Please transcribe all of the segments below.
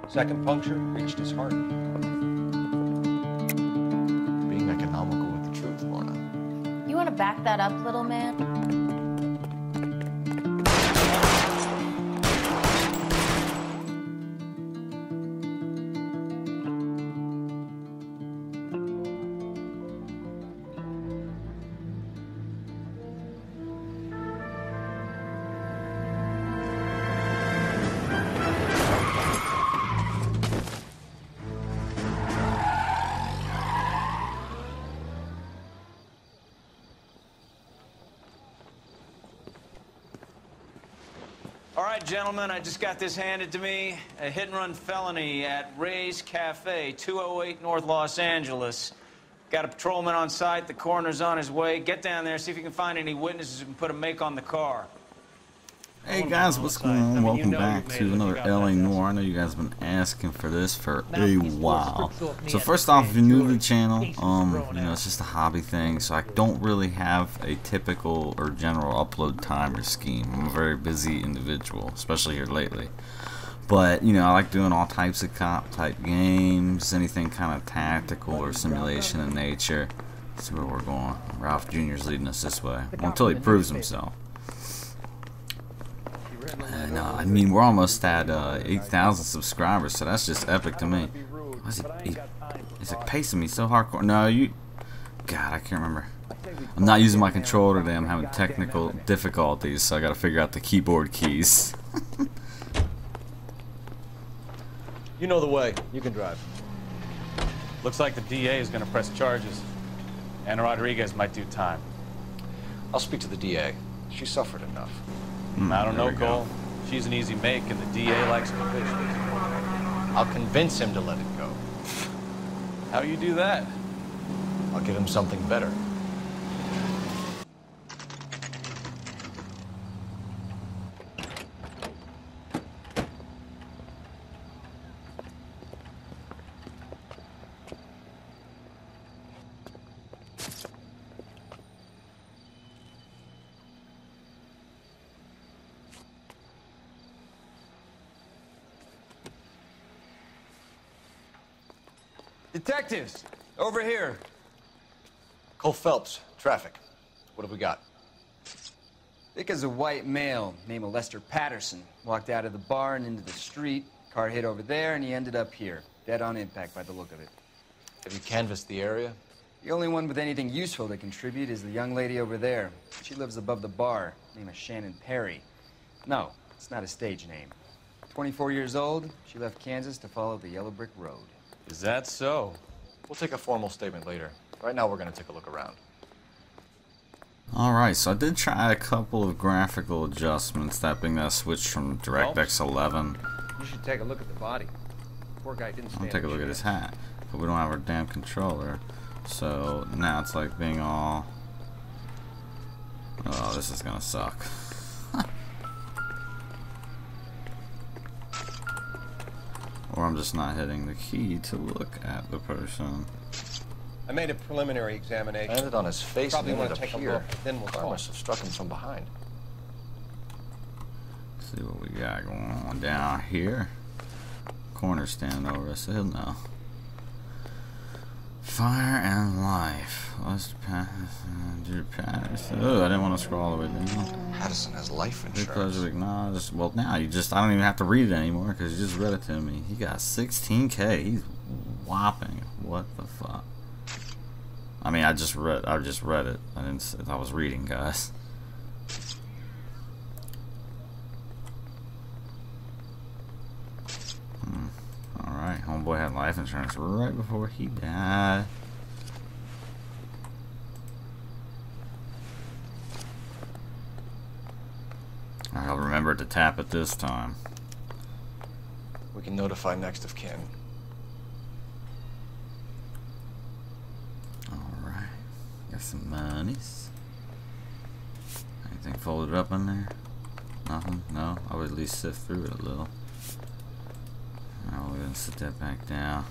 Second puncture reached his heart. Being economical with the truth, Lorna. You want to back that up, little man? All right, gentlemen, I just got this handed to me. A hit-and-run felony at Ray's Cafe, 208 North Los Angeles. Got a patrolman on site. The coroner's on his way. Get down there, see if you can find any witnesses who can put a make on the car. Hey guys, what's going on? Welcome back to another LA Noire. I know you guys have been asking for this for a while. So first off, if you're new to the channel, you know, it's just a hobby thing, so I don't really have a typical or general upload time or scheme. I'm a very busy individual, especially here lately. But, you know, I like doing all types of cop-type games, anything kind of tactical or simulation in nature. Let's see where we're going. Ralph Jr.'s leading us this way, until he proves himself. And, I mean, we're almost at 8,000 subscribers, so that's just epic to me. He's like pacing me so hardcore. No, you... God, I can't remember. I'm not using my controller today. I'm having technical difficulties, so I gotta figure out the keyboard keys. You know the way. You can drive. Looks like the DA is going to press charges. Anna Rodriguez might do time. I'll speak to the DA. She suffered enough. I don't know, Cole. She's an easy make, and the DA likes convictions. I'll convince him to let it go. How you do that? I'll give him something better. Detectives, over here. Cole Phelps, traffic. What have we got? Thick as a white male, named Lester Patterson. Walked out of the bar and into the street. Car hit over there, and he ended up here. Dead on impact by the look of it. Have you canvassed the area? The only one with anything useful to contribute is the young lady over there. She lives above the bar. Name is Shannon Perry. No, it's not a stage name. 24 years old, she left Kansas to follow the Yellow Brick Road. Is that so? We'll take a formal statement later. Right now, we're going to take a look around. Alright, so I did try a couple of graphical adjustments, that being that switch from DirectX 11. You should take a look at the body. Poor guy didn't stand I'll take a look at his hat, but we don't have our damn controller. So now it's like being all... Oh, this is gonna suck. Or I'm just not hitting the key to look at the person. I made a preliminary examination. Landed on his face Probably and want ended to up take a here. look, then we'll I talk. must have struck him from behind. See what we got going on down here. Corner stand over us, he'll know. Fire and Life. Lester Patterson. Oh, I didn't want to scroll all the way down. Patterson has life insurance. Because of acknowledge. Well, now you just, I don't even have to read it anymore because you just read it to me. He got 16K. He's whopping. What the fuck? I mean, I just read it. I didn't. I was reading, guys. All right, homeboy had life insurance right before he died. I'll remember to tap it this time. We can notify next of kin. Alright. Got some monies. Anything folded up in there? Nothing? No? I would at least sift through it a little. Now we're gonna sit that back down.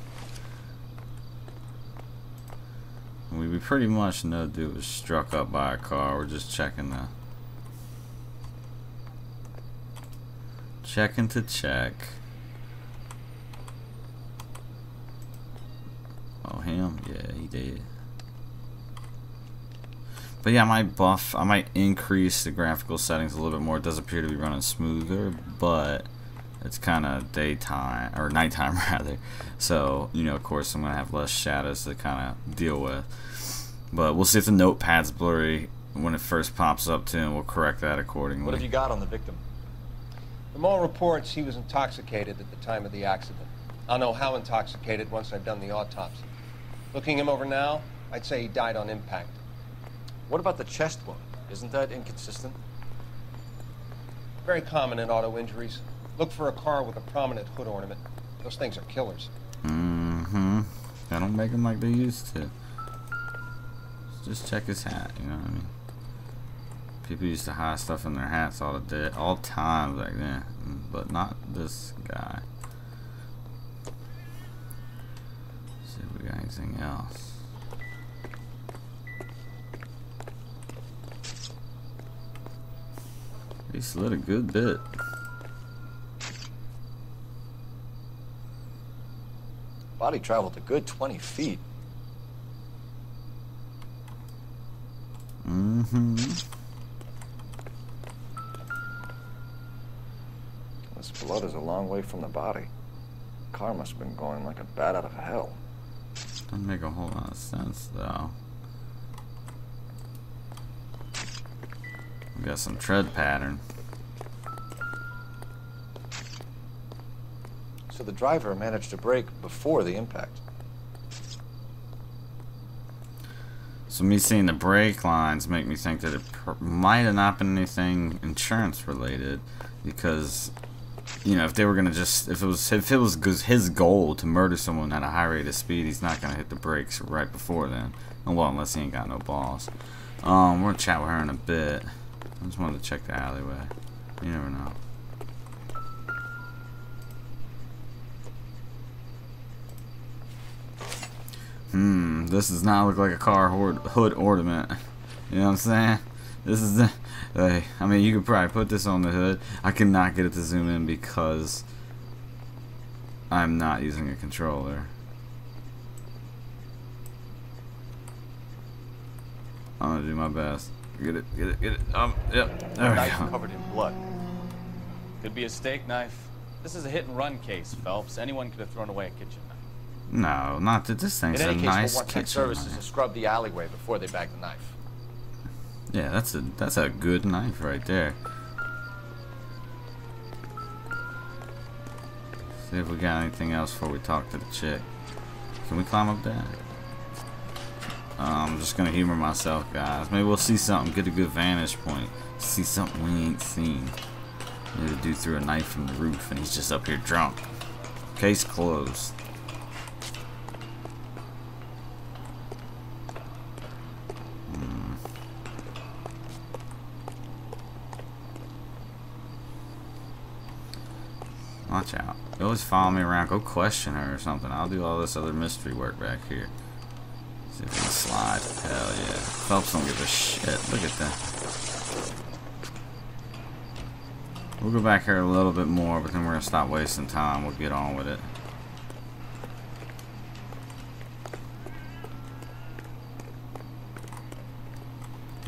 We pretty much know dude was struck up by a car. We're just checking the... Checking to check. him? Yeah, he did. But yeah, I might increase the graphical settings a little bit more. It does appear to be running smoother, but it's kind of daytime, or nighttime rather. So, you know, of course I'm going to have less shadows to kind of deal with. But we'll see if the notepad's blurry when it first pops up too, and we'll correct that accordingly. What have you got on the victim? From all reports, he was intoxicated at the time of the accident. I'll know how intoxicated once I've done the autopsy. Looking him over now, I'd say he died on impact. What about the chest wound? Isn't that inconsistent? Very common in auto injuries. Look for a car with a prominent hood ornament. Those things are killers. Mm-hmm. They don't make them like they used to. Just check his hat, you know what I mean? People used to hide stuff in their hats all times back then, but not this guy. Let's see if we got anything else. He slid a good bit. Body traveled a good 20 feet. Mm-hmm. This blood is a long way from the body. The car must have been going like a bat out of hell. Doesn't make a whole lot of sense, though. We got some tread pattern. So the driver managed to brake before the impact. So me seeing the brake lines make me think that it might have not been anything insurance related, because, you know, if they were gonna just, if it was his goal to murder someone at a high rate of speed, he's not gonna hit the brakes right before then. Well, unless he ain't got no balls. We're gonna chat with her in a bit. I just wanted to check the alleyway. You never know. This does not look like a car hood ornament. You know what I'm saying? This is the... I mean, you could probably put this on the hood. I cannot get it to zoom in because I'm not using a controller. I'm gonna do my best. Get it. Yep. There we Knife go. covered in blood. Could be a steak knife. This is a hit-and-run case, Phelps. Anyone could have thrown away a kitchen knife. No, not that this thing's In a any case, nice we'll want tech kitchen services knife. to scrub the alleyway before they bag the knife. Yeah, that's a good knife right there. See if we got anything else before we talk to the chick. Can we climb up that? I'm just gonna humor myself, guys. Maybe we'll see something, get a good vantage point, see something we ain't seen. Maybe a dude threw a knife from the roof and he's just up here drunk. Case closed. Watch out. You always follow me around. Go question her or something. I'll do all this other mystery work back here. See if we can slide. Hell yeah. Phelps don't give a shit. Look at that. We'll go back here a little bit more, but then we're going to stop wasting time. We'll get on with it.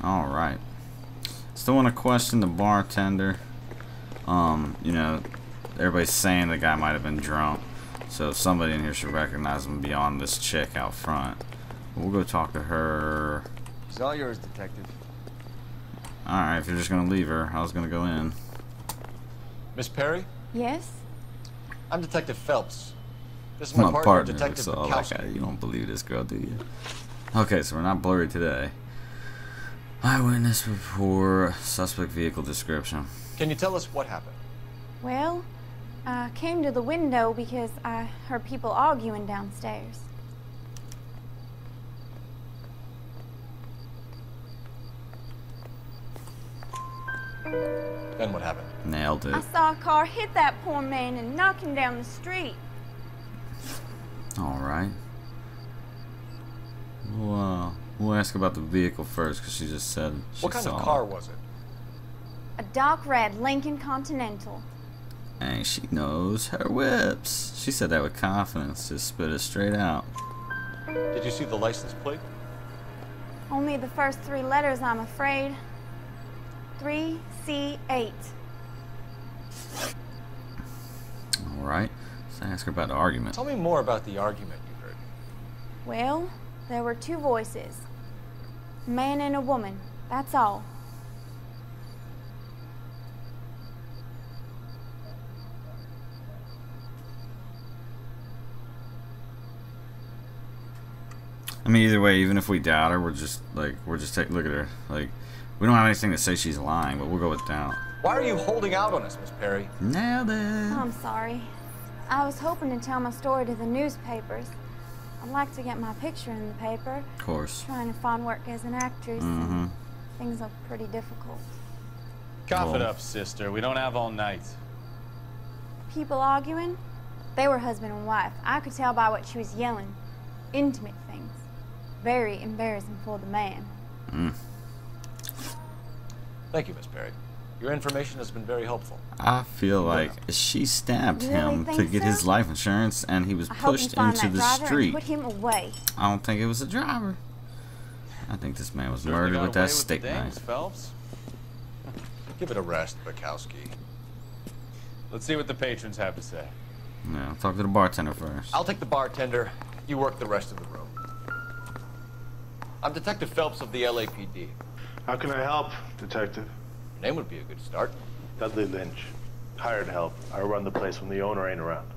Alright. Still want to question the bartender. You know, everybody's saying the guy might have been drunk, so somebody in here should recognize him beyond this chick out front. We'll go talk to her. It's all yours, detective. Alright, if you're just gonna leave her, I was gonna go in. Miss Perry? Yes? I'm Detective Phelps. This is My my partner, Detective so like, Bukowski. you don't believe this girl, do you? Okay, so we're not blurry today. Eyewitness report, suspect vehicle description. Can you tell us what happened? Well, I came to the window because I heard people arguing downstairs. Then what happened? Nailed it. I saw a car hit that poor man and knock him down the street. Alright. We'll ask about the vehicle first, because she just said she What kind saw of car it. was it? A dark red Lincoln Continental. And she knows her whips. She said that with confidence, just spit it straight out. Did you see the license plate? Only the first 3 letters, I'm afraid. 3C8. Alright, let's ask her about the argument. Tell me more about the argument you heard. Well, there were 2 voices. A man and a woman, that's all. I mean, either way, even if we doubt her, we're just take look at her. Like, we don't have anything to say she's lying, but we'll go with doubt. Why are you holding out on us, Miss Perry? Nailed it. I'm sorry. I was hoping to tell my story to the newspapers. I'd like to get my picture in the paper. Of course. Trying to find work as an actress. And things are pretty difficult. Cough it up, sister. We don't have all night. People arguing? They were husband and wife. I could tell by what she was yelling. Intimate things. Very embarrassing for the man. Thank you, Miss Perry. Your information has been very helpful. I feel like she stabbed him to get his life insurance, and he was pushed into the street. Put him away. I don't think it was a driver. I think this man was murdered with that steak knife. Phelps. Give it a rest, Bukowski. Let's see what the patrons have to say. Yeah, I'll talk to the bartender first. I'll take the bartender. You work the rest of the room. I'm Detective Phelps of the LAPD. How can I help, Detective? Your name would be a good start. Dudley Lynch. Hired help. I run the place when the owner ain't around.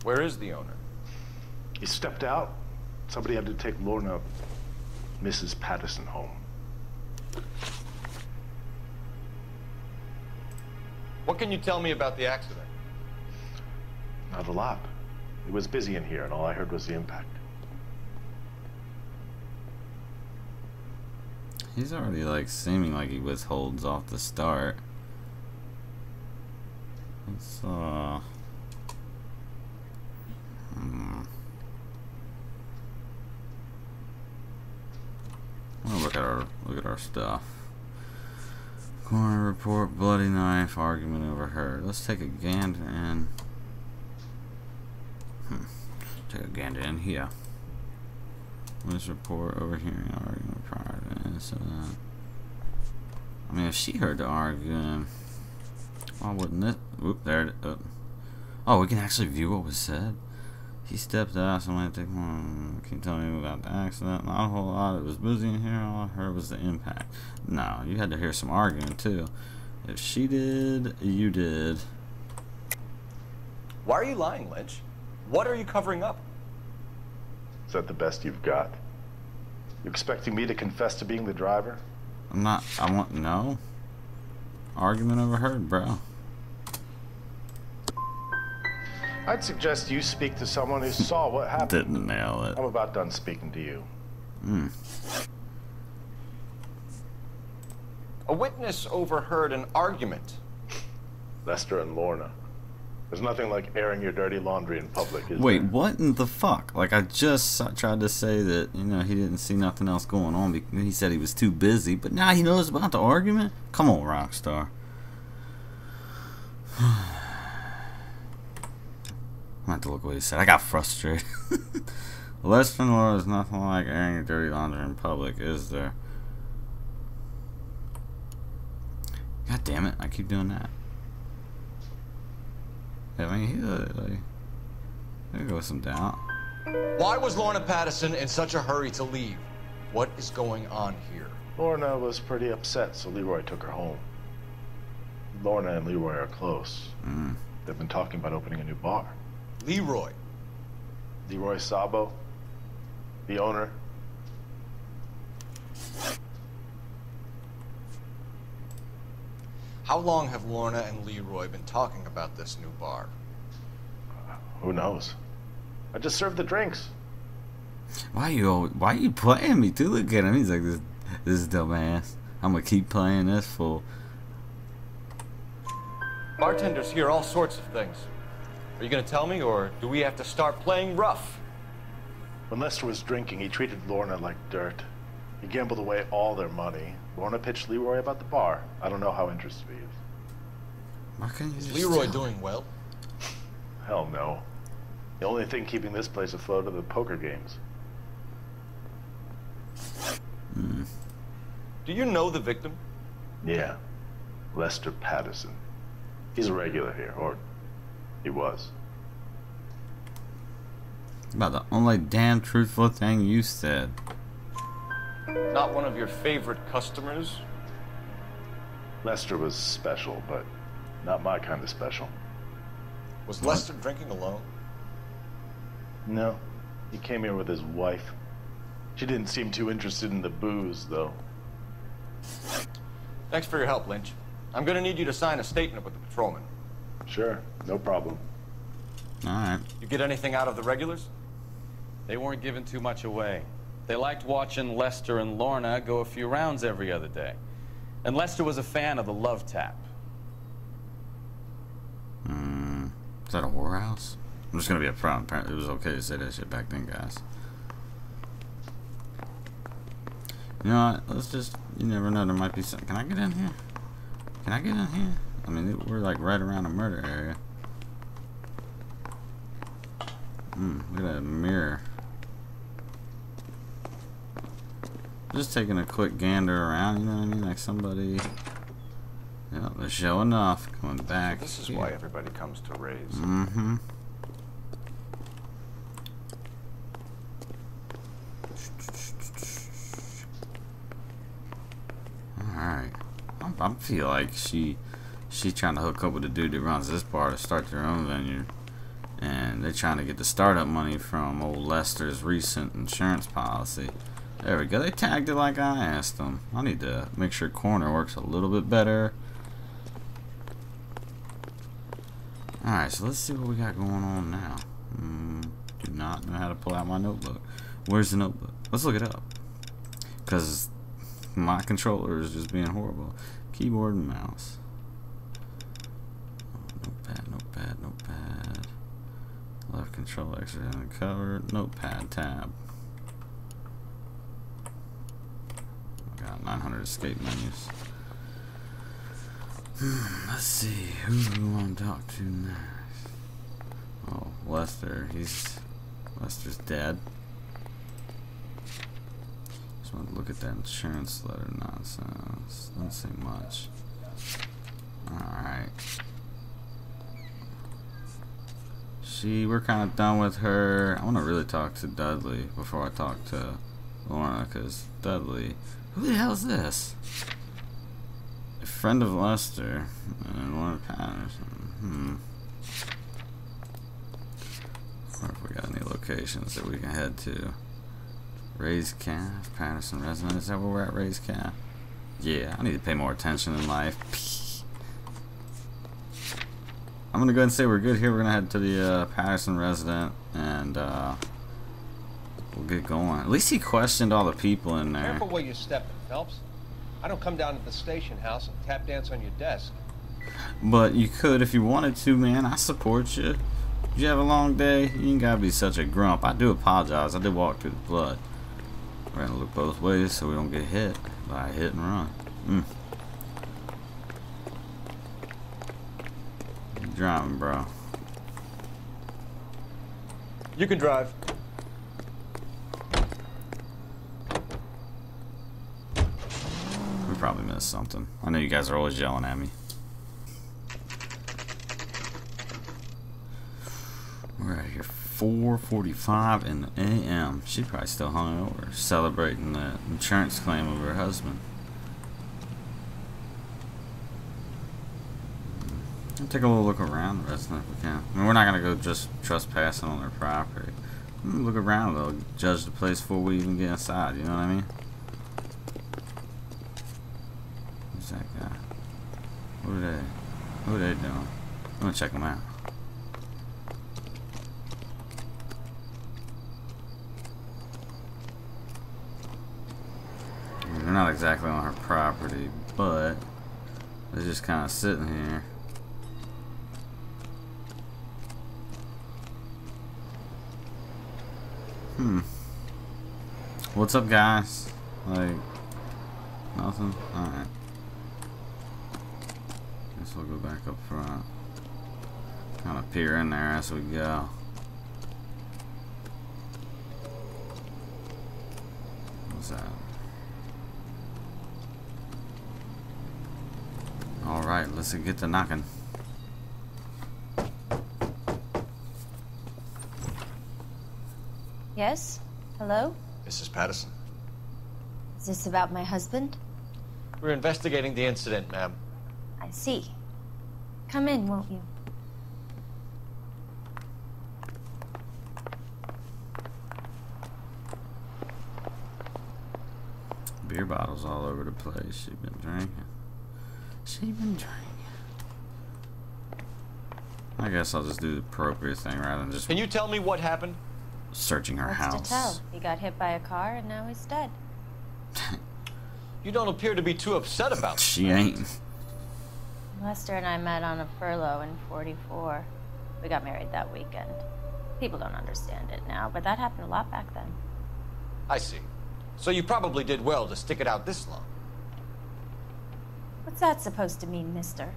Where is the owner? He stepped out. Somebody had to take Lorna, Mrs. Patterson, home. What can you tell me about the accident? Not a lot. It was busy in here, and all I heard was the impact. He's already like seeming like he withholds off the start. Let's I'm gonna look at our stuff. Coroner report, bloody knife, argument overheard. Let's take a gander in. Take a gander in here. This report overhearing argument prior to this. I mean, if she heard the argument, why wouldn't it? Oop, there it is. Oh, we can actually view what was said. He stepped out, so I think, can you tell me about the accident? Not a whole lot. It was busy in here. All I heard was the impact. No, you had to hear some arguing, too. If she did, you did. Why are you lying, Lynch? What are you covering up? Is that the best you've got? You expecting me to confess to being the driver? I'm not. No. Argument overheard, bro. I'd suggest you speak to someone who saw what happened. Didn't nail it. I'm about done speaking to you. A witness overheard an argument. Lester and Lorna. There's nothing like airing your dirty laundry in public, is Wait, there? what in the fuck? Like, I just tried to say that, you know, he didn't see nothing else going on because he said he was too busy, but now he knows about the argument? Come on, Rockstar. I'm gonna have to look what he said. I got frustrated. Less than Laura is nothing like airing your dirty laundry in public, is there? God damn it, I keep doing that. I mean, he's like, there goes some doubt. Why was Lorna Patterson in such a hurry to leave? What is going on here? Lorna was pretty upset, so Leroy took her home. Lorna and Leroy are close. They've been talking about opening a new bar. Leroy? Leroy Sabo, the owner. How long have Lorna and Leroy been talking about this new bar? Who knows? I just served the drinks. Why you playing me too? Look at him. He's like this dumbass. I'm gonna keep playing this fool. Bartenders hear all sorts of things. Are you gonna tell me, or do we have to start playing rough? When Lester was drinking, he treated Lorna like dirt. He gambled away all their money. Lorna pitched Leroy about the bar. I don't know how interested he is. Why can't you Is just Leroy tell doing well? Hell no. The only thing keeping this place afloat are the poker games. Do you know the victim? Yeah. Lester Patterson. He's a regular here, or he was. About the only damn truthful thing you said. Not one of your favorite customers? Lester was special, but not my kind of special. Was Lester drinking alone? No. He came here with his wife. She didn't seem too interested in the booze, though. Thanks for your help, Lynch. I'm gonna need you to sign a statement with the patrolman. Sure, no problem. Alright. You get anything out of the regulars? They weren't giving too much away. They liked watching Lester and Lorna go a few rounds every other day. And Lester was a fan of the love tap. Is that a whorehouse? I'm just gonna be upfront. Apparently, it was okay to say that shit back then, guys. You know what? Let's just. You never know. There might be some. Can I get in here? Can I get in here? I mean, we're like right around a murder area. Look at that mirror. Just taking a quick gander around, you know what I mean? Like somebody. Yeah, they're showing off. Coming back. So this is why everybody comes to Ray's. Mm-hmm. Alright. I feel like she's trying to hook up with the dude that runs this bar to start their own venue. And they're trying to get the startup money from old Lester's recent insurance policy. There we go. They tagged it like I asked them. I need to make sure corner works a little bit better. Alright, so let's see what we got going on now. Do not know how to pull out my notebook. Where's the notebook? Let's look it up. Because my controller is just being horrible. Keyboard and mouse. Notepad, notepad, notepad. Left control extra and cover. Notepad tab. I got 900 escape menus. Let's see. Who do we want to talk to next? Oh, Lester. Lester's dead. Just want to look at that insurance letter nonsense. Doesn't say much. Alright. We're kind of done with her. I want to really talk to Dudley before I talk to Lorna, because Dudley. Who the hell is this? A friend of Lester and Lorna Patterson. I wonder if we got any locations that we can head to. Ray's Calf, Patterson residence. Is that where we're at, Ray's Calf? Yeah, I need to pay more attention in life. I'm gonna go ahead and say we're good here. We're gonna head to the Patterson resident and we'll get going. At least he questioned all the people in there. Careful where you're stepping, Phelps. I don't come down to the station house and tap dance on your desk. But you could if you wanted to, man. I support you. Did you have a long day? You ain't gotta be such a grump. I do apologize. I did walk through the blood. We're gonna look both ways so we don't get hit by a hit and run. You driving, bro? You can drive. We probably missed something. I know you guys are always yelling at me. We're out here 4:45 in the a.m. She probably still hung over, celebrating the insurance claim of her husband. We'll take a little look around the resident if we can. I mean, we're not gonna go just trespassing on their property. We'll look around though, judge the place before we even get inside. You know what I mean? Who's that guy? What are they doing? I'm gonna check them out. They're not exactly on her property, but they're just kind of sitting here. What's up, guys? Like, nothing? Alright. Guess we'll go back up front. Kind of peer in there as we go. is that? Alright, let's get to knocking. Yes? Hello? Mrs. Patterson. Is this about my husband? We're investigating the incident, ma'am. I see. Come in, won't you? Beer bottles all over the place. She been drinking. She been drinking. I guess I'll just do the appropriate thing rather than just... Can you tell me what happened? Searching her What's house. to tell? He got hit by a car and now he's dead. You don't appear to be too upset about it. She ain't. Lester and I met on a furlough in '44. We got married that weekend. People don't understand it now, but that happened a lot back then. I see. So you probably did well to stick it out this long. What's that supposed to mean, mister?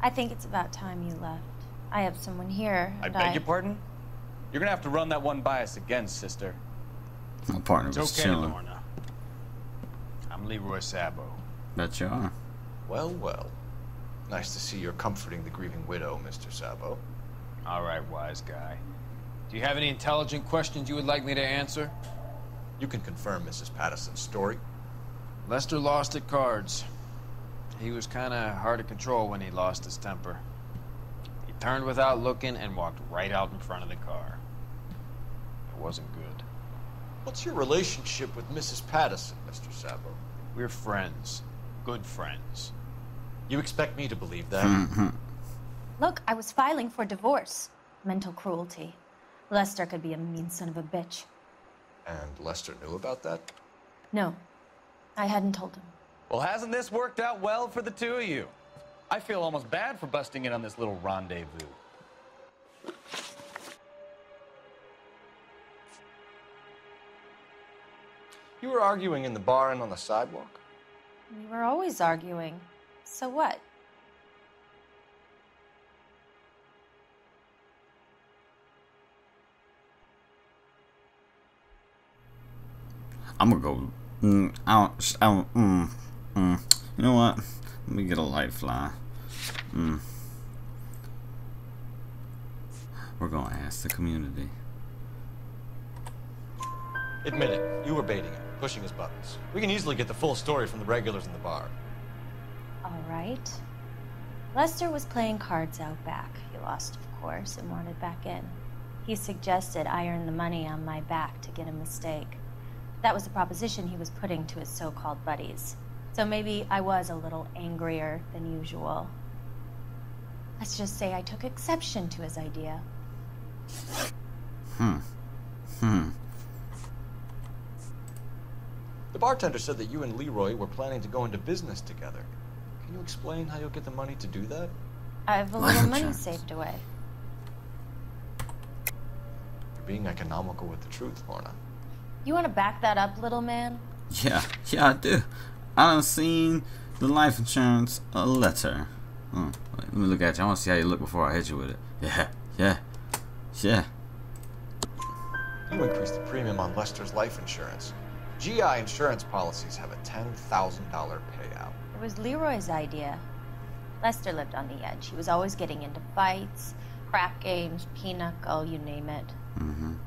I think it's about time you left. I have someone here, I and beg your pardon? You're gonna have to run that one by us again, sister. My partner It's was okay, chilling. Lorna. I'm Leroy Sabo. Bet you are. Well, well. Nice to see you're comforting the grieving widow, Mr. Sabo. All right, wise guy. Do you have any intelligent questions you would like me to answer? You can confirm Mrs. Patterson's story. Lester lost at cards. He was kind of hard to control when he lost his temper. He turned without looking and walked right out in front of the car. It wasn't good. What's your relationship with Mrs. Patterson, Mr. Sabo? We're friends. Good friends. You expect me to believe that? Look, I was filing for divorce. Mental cruelty. Lester could be a mean son of a bitch. And Lester knew about that? No, I hadn't told him. Well, hasn't this worked out well for the two of you? I feel almost bad for busting in on this little rendezvous. You were arguing in the bar and on the sidewalk? We were always arguing. So what? I'm gonna go. You know what? Let me get a light fly. We're gonna ask the community. Admit it, you were baiting him, pushing his buttons. We can easily get the full story from the regulars in the bar. All right. Lester was playing cards out back. He lost, of course, and wanted back in. He suggested I earn the money on my back to get a mistake. That was the proposition he was putting to his so-called buddies. So maybe I was a little angrier than usual. Let's just say I took exception to his idea. The bartender said that you and Leroy were planning to go into business together. Can you explain how you'll get the money to do that? I have a little money saved away. You're being economical with the truth, Lorna. You want to back that up, little man? Yeah, I do. I done seen the life insurance letter. Wait, let me look at you. I want to see how you look before I hit you with it. Yeah. You increased the premium on Lester's life insurance. GI insurance policies have a $10,000 payout. It was Leroy's idea. Lester lived on the edge. He was always getting into fights, crap games, pinochle, you name it.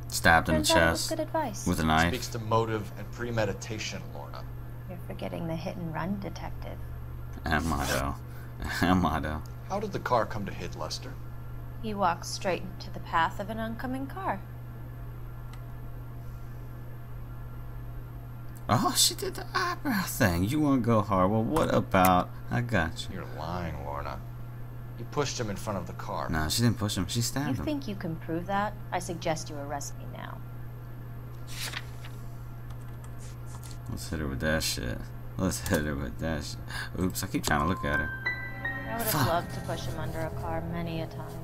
Stabbed in the Turns out it was chest good advice. with a knife. Speaks to motive and premeditation, Lorna. You're forgetting the hit-and-run detective. Am I though? How did the car come to hit Lester? He walks straight into the path of an oncoming car. Oh, she did the eyebrow thing. You want to go hard? Well, what about? I got you. You're lying, Lorna. You pushed him in front of the car. No, she didn't push him. She You stabbed him. think you can prove that? I suggest you arrest me now. Let's hit her with that shit. Oops, I keep trying to look at her. I would have loved to push him under a car many a time.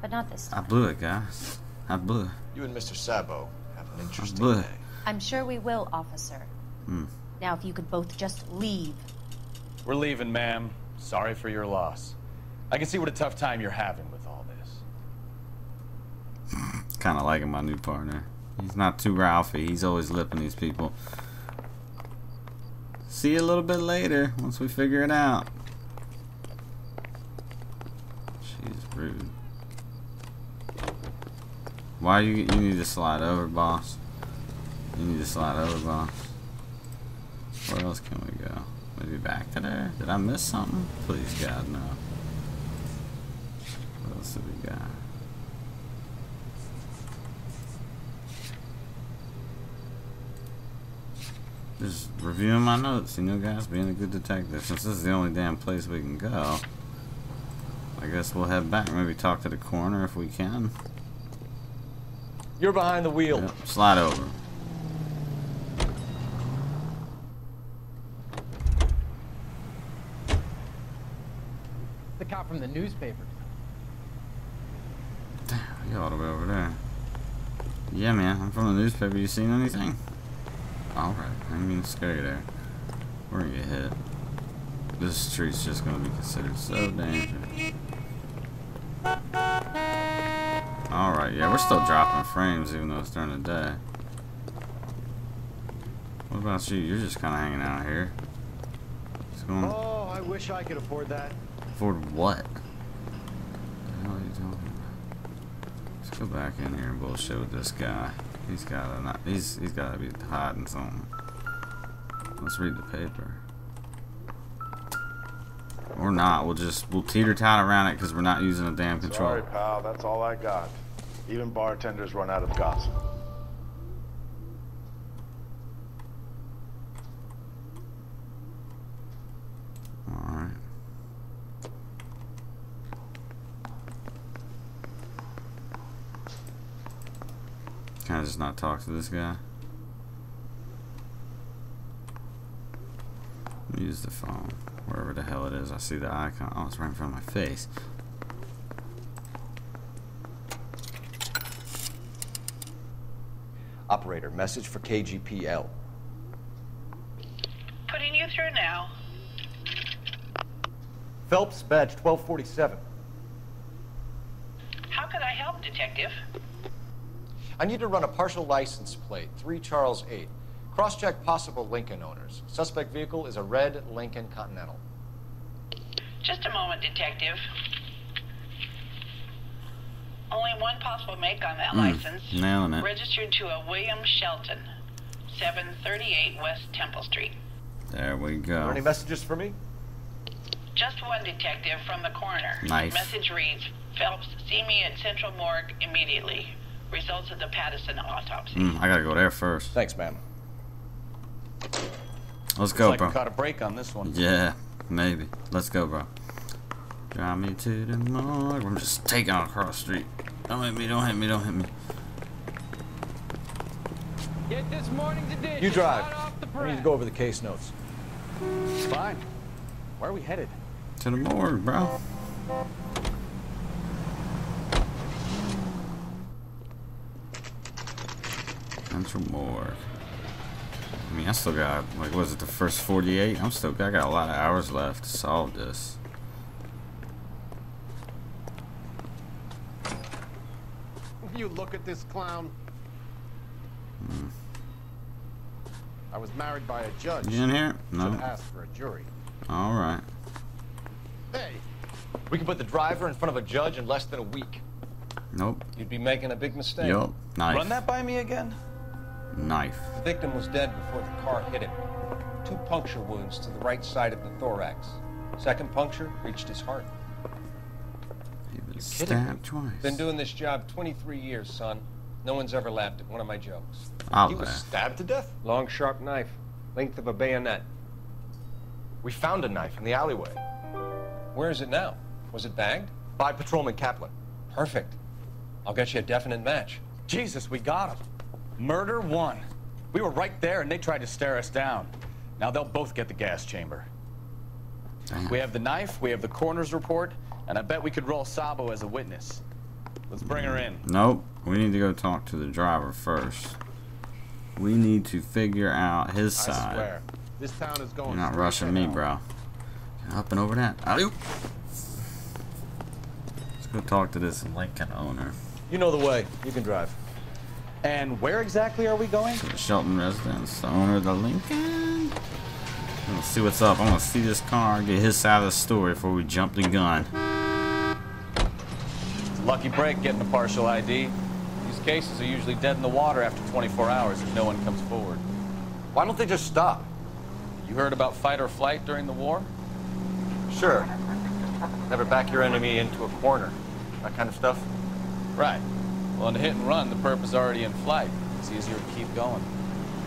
But not this I time. blew it, guys. I blew it. You and Mr. Sabo have an interesting blew it. day. I'm sure we will, officer. Now, if you could both just leave. We're leaving, ma'am. Sorry for your loss. I can see what a tough time you're having with all this. Kind of liking my new partner. He's not too Ralphie. He's always lipping these people. See you a little bit later once we figure it out. She's rude. Why you need to slide over, boss? You need to slide over, boss. Where else can we go? Maybe back to there? Did I miss something? Please, God, no. What else have we got? Just reviewing my notes, you know, guys, being a good detective. Since this is the only damn place we can go, I guess we'll head back. Maybe talk to the coroner if we can. You're behind the wheel. Yep, slide over. The cop from the newspaper. Damn, you ought to be over there. Yeah, man, I'm from the newspaper. You seen anything? Alright, I didn't mean to scare you there. We're gonna get hit. This street's just gonna be considered so dangerous. Alright, yeah, we're still dropping frames even though it's during the day. What about you? You're just kind of hanging out here. What's going on? Oh, I wish I could afford that. Afford what? What the hell are you talking about? Let's go back in here and bullshit with this guy. He's gotta be hiding something. Let's read the paper. Or not. We'll teeter-tot around it because we're not using a damn controller. Sorry, pal. That's all I got. Even bartenders run out of gossip. Alright. Can I just not talk to this guy? Use the phone. Wherever the hell it is. I see the icon. Oh, it's right in front of my face. Operator, message for KGPL. Putting you through now. Phelps, badge 1247. How could I help, Detective? I need to run a partial license plate, 3 Charles 8. Cross-check possible Lincoln owners. Suspect vehicle is a red Lincoln Continental. Just a moment, Detective. Only one possible make on that license. Nailing it. Registered to a William Shelton, 738 West Temple Street. There we go. Are there any messages for me? Just one, Detective, from the coroner. Nice. Message reads, Phelps, see me at Central Morgue immediately. Results of the Patterson autopsy. I gotta go there first. Thanks, ma'am. Let's go, Looks like bro. we caught a break on this one. Yeah, maybe. Let's go, bro. Drive me to the morgue. I'm just taking on across the street. Don't hit me, don't hit me, don't hit me. Get this morning's edition. You drive. Hot off the I press. need to go over the case notes. Fine. Where are we headed? To the morgue, bro. Central Morgue. I mean, I still got, like, was it the first 48? I got a lot of hours left to solve this. You look at this clown. I was married by a judge. You in here? No. Should ask for a jury. All right. Hey. We can put the driver in front of a judge in less than a week. Nope. You'd be making a big mistake. Yup. Knife. Run that by me again? Knife. The victim was dead before the car hit him. 2 puncture wounds to the right side of the thorax. Second puncture reached his heart. He was stabbed twice. Been doing this job 23 years, son. No one's ever laughed at one of my jokes. I'll He was laugh. stabbed to death? Long, sharp knife. Length of a bayonet. We found a knife in the alleyway. Where is it now? Was it bagged? By Patrolman Kaplan. Perfect. I'll get you a definite match. Jesus, we got him. Murder 1. We were right there and they tried to stare us down. Now they'll both get the gas chamber. Damn. We have the knife, we have the coroner's report, and I bet we could roll Sabo as a witness. Let's bring her in. Nope. We need to go talk to the driver first. We need to figure out his I side. swear, this town is going. You're not straight rushing to me, hell. bro. Up and over that. Alley-oop. Let's go talk to this Lincoln owner. You know the way. You can drive. And where exactly are we going? To the Shelton residence, the owner of the Lincoln. Let's see what's up. I want to see this car, get his side of the story before we jump the gun. It's a lucky break getting a partial ID. These cases are usually dead in the water after 24 hours if no one comes forward. Why don't they just stop? You heard about fight or flight during the war? Sure. Never back your enemy into a corner. That kind of stuff. Right. Well, in a hit and run, the perp is already in flight. It's easier to keep going.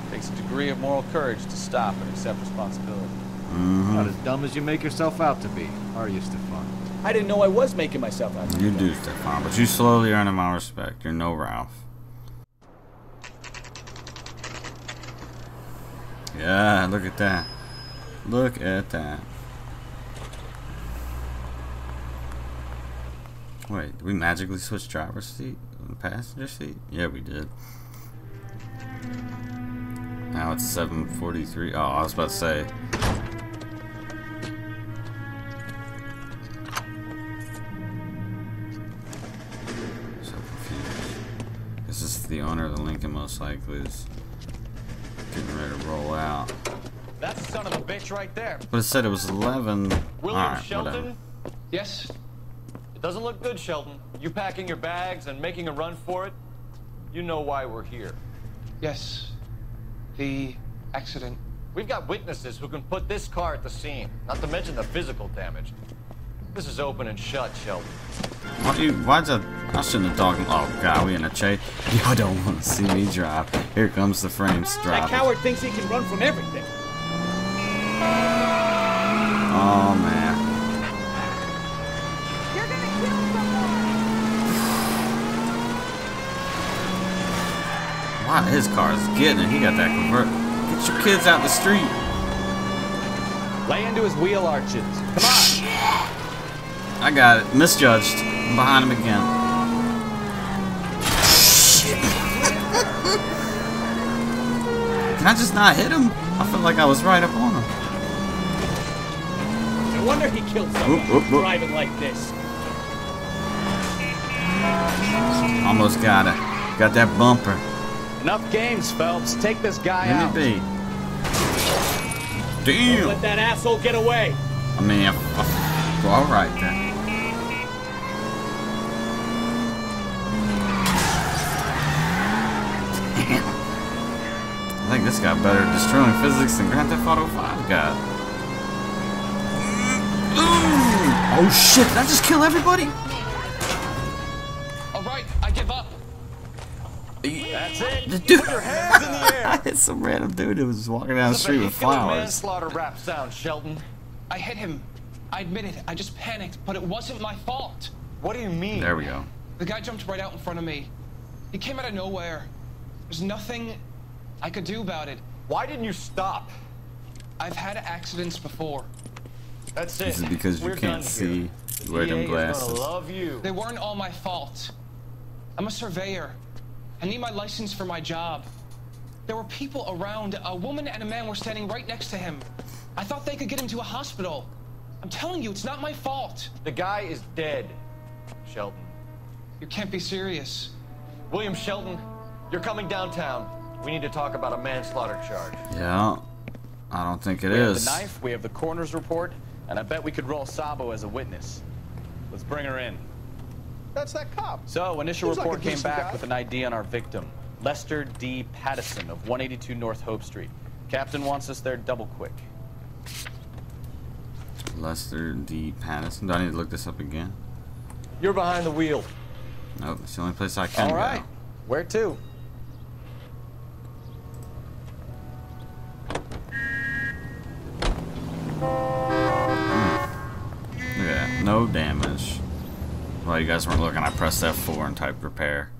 It takes a degree of moral courage to stop and accept responsibility. Not as dumb as you make yourself out to be, are you, Stefan? I didn't know I was making myself out to be. You do, Stefan, but you slowly earning my respect. You're no Ralph. Yeah, look at that. Look at that. Wait, did we magically switch driver's seat? Passenger seat? Yeah, we did. Now it's 7:43. Oh, I was about to say. So confused. This is the owner of the Lincoln, most likely, is getting ready to roll out. That's the son of a bitch right there. But it said it was 11. William Alright, Shelton? whatever. Yes? It doesn't look good, Shelton. You packing your bags and making a run for it? You know why we're here. Yes. The accident. We've got witnesses who can put this car at the scene, not to mention the physical damage. This is open and shut, Shelton. Why's that? I shouldn't have talked. Oh, God, we in a chase. Y'all don't want to see me drive. Here comes the frames That driving. coward thinks he can run from everything. Oh, man. Wow, his car is getting it. He got that convert. Get your kids out the street. Lay into his wheel arches. Come on. I got it. Misjudged. I'm behind him again. Can I just not hit him? I feel like I was right up on him. No wonder he killed someone driving like this. Almost got it. Got that bumper. Enough games, Phelps. Take this guy out. Let me be. Don't Damn. let that asshole get away. I mean, well, all right then. I think this got better at destroying physics than Grand Theft Auto 5 got. Oh shit! Did I just kill everybody? All right, I give up. That's it. The dude. Put your hands in the air. I hit some random dude who was walking down the street with Vehicular flowers. manslaughter rap sound, Shelton. I hit him. I admit it. I just panicked, but it wasn't my fault. What do you mean? There we go. The guy jumped right out in front of me. He came out of nowhere. There's nothing I could do about it. Why didn't you stop? I've had accidents before. That's it. Is it because you We're can't done see? here. You wear them DA is glasses. gonna love you. They weren't all my fault. I'm a surveyor. I need my license for my job. There were people around. A woman and a man were standing right next to him. I thought they could get him to a hospital. I'm telling you, it's not my fault. The guy is dead, Shelton. You can't be serious. William Shelton, you're coming downtown. We need to talk about a manslaughter charge. Yeah, I don't think it We have is. the knife, we have the coroner's report, and I bet we could roll Sabo as a witness. Let's bring her in. That's that cop. So, initial Seems like report a came decent back guy. with an ID on our victim, Lester D. Pattison of 182 North Hope Street. Captain wants us there double quick. Lester D. Pattison. Do I need to look this up again? You're behind the wheel. Nope, it's the only place I can All right, go. where to? Look at that. No damage. Well, you guys weren't looking. I pressed F4 and typed repair.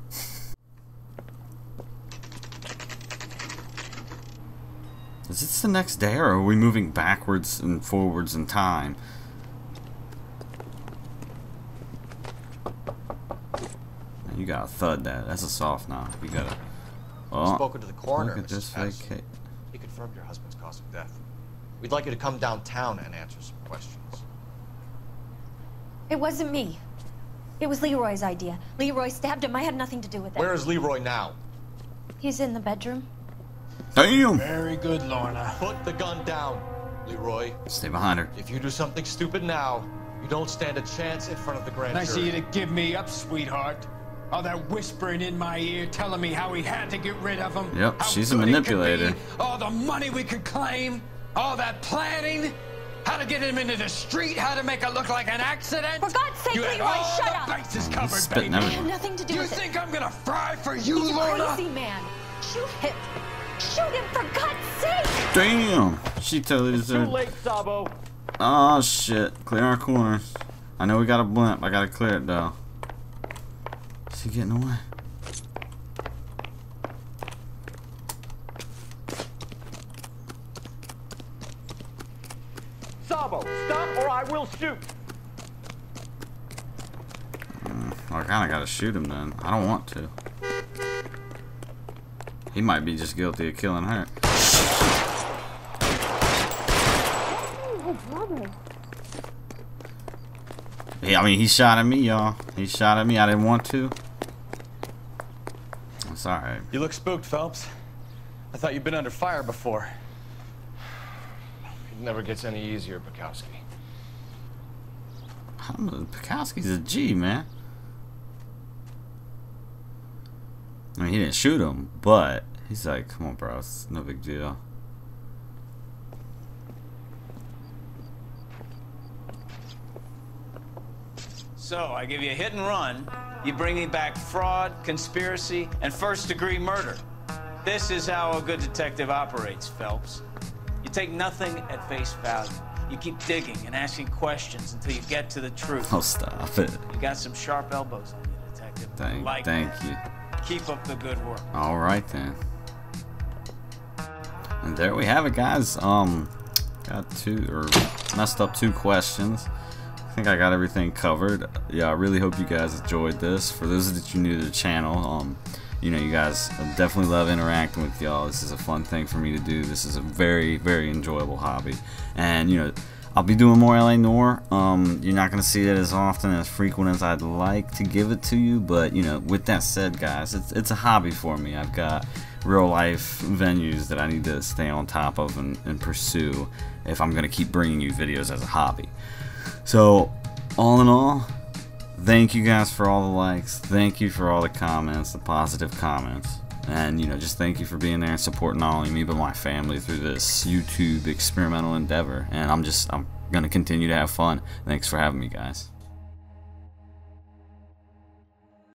Is this the next day, or are we moving backwards and forwards in time? Man, you gotta thud that. That's a soft knock. You gotta. Oh, Spoken to the coroner, look at this Mrs. Patterson. fake. He confirmed your husband's cause of death. We'd like you to come downtown and answer some questions. It wasn't me. It was Leroy's idea. Leroy stabbed him. I had nothing to do with it. Where is Leroy now? He's in the bedroom. Damn! Very good, Lorna. Put the gun down, Leroy. Stay behind her. If you do something stupid now, you don't stand a chance in front of the grand jury. Nice of you to give me up, sweetheart. All that whispering in my ear telling me how he had to get rid of him. Yep, she's a manipulator. All the money we could claim. All that planning. How to get him into the street. How to make it look like an accident. For God's sake, you had Leroy, all shut the up. bases covered, baby. I had nothing to do with it. You think I'm gonna fry for you, He's Lorna? a crazy man. Shoot him. Shoot him, for God's sake. Damn! She totally deserved. Too late, Sabo. Oh shit! Clear our corners. I know we got a blimp. I gotta clear it though. Is he getting away? Sabo, stop or I will shoot. Well, I kinda gotta shoot him then. I don't want to. He might be just guilty of killing her. Yeah, I mean, he shot at me, y'all. He shot at me. I didn't want to. It's alright. You look spooked, Phelps. I thought you'd been under fire before. It never gets any easier, Bukowski. Bukowski's a G, man. I mean, he didn't shoot him, but he's like, come on, bro. It's no big deal. So, I give you a hit and run. You bring me back fraud, conspiracy, and first-degree murder. This is how a good detective operates, Phelps. You take nothing at face value. You keep digging and asking questions until you get to the truth. Oh, stop it. You got some sharp elbows on you, detective. Thank you. Keep up the good work. All right, then. And there we have it, guys. Messed up 2 questions. I think I got everything covered. Yeah, I really hope you guys enjoyed this. For those that you new to the channel, you know, you guys definitely love interacting with y'all. This is a fun thing for me to do. This is a very, very enjoyable hobby. And, you know, I'll be doing more LA Noire. You're not going to see it as often, as frequent as I'd like to give it to you. But, you know, with that said, guys, it's a hobby for me. I've got real life venues that I need to stay on top of and pursue if I'm going to keep bringing you videos as a hobby. So, all in all, thank you guys for all the likes. Thank you for all the comments, the positive comments. And, you know, just thank you for being there and supporting not only me but my family through this YouTube experimental endeavor. And I'm going to continue to have fun. Thanks for having me, guys.